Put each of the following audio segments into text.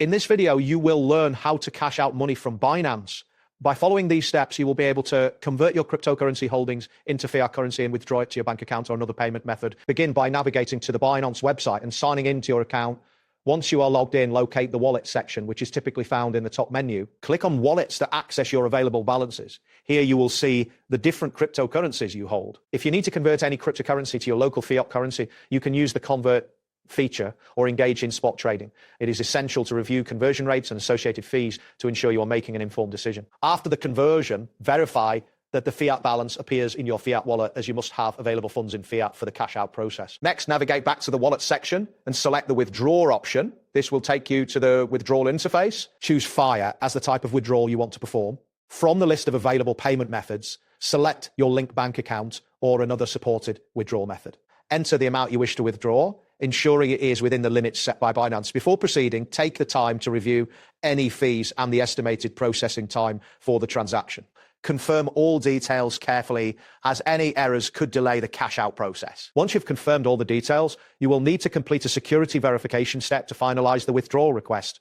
In this video, you will learn how to cash out money from Binance. By following these steps, you will be able to convert your cryptocurrency holdings into fiat currency and withdraw it to your bank account or another payment method. Begin by navigating to the Binance website and signing into your account. Once you are logged in, locate the wallet section, which is typically found in the top menu. Click on wallets to access your available balances. Here you will see the different cryptocurrencies you hold. If you need to convert any cryptocurrency to your local fiat currency, you can use the convert feature or engage in spot trading. It is essential to review conversion rates and associated fees to ensure you are making an informed decision. After the conversion, verify that the fiat balance appears in your fiat wallet, as you must have available funds in fiat for the cash out process. Next, navigate back to the wallet section and select the withdraw option. This will take you to the withdrawal interface. Choose FIRE as the type of withdrawal you want to perform. From the list of available payment methods, select your linked bank account or another supported withdrawal method. Enter the amount you wish to withdraw, ensuring it is within the limits set by Binance. Before proceeding, take the time to review any fees and the estimated processing time for the transaction. Confirm all details carefully, as any errors could delay the cash out process. Once you've confirmed all the details, you will need to complete a security verification step to finalize the withdrawal request.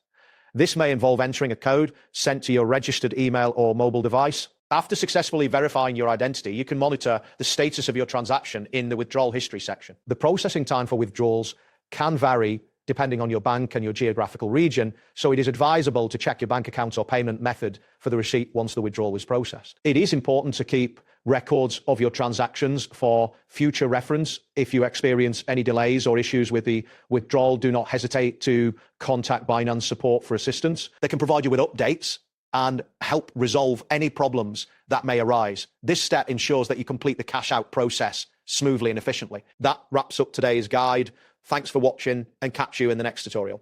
This may involve entering a code sent to your registered email or mobile device. After successfully verifying your identity, you can monitor the status of your transaction in the withdrawal history section. The processing time for withdrawals can vary depending on your bank and your geographical region, so it is advisable to check your bank account or payment method for the receipt once the withdrawal is processed. It is important to keep records of your transactions for future reference. If you experience any delays or issues with the withdrawal, do not hesitate to contact Binance support for assistance. They can provide you with updates and help resolve any problems that may arise. This step ensures that you complete the cash out process smoothly and efficiently. That wraps up today's guide. Thanks for watching, and catch you in the next tutorial.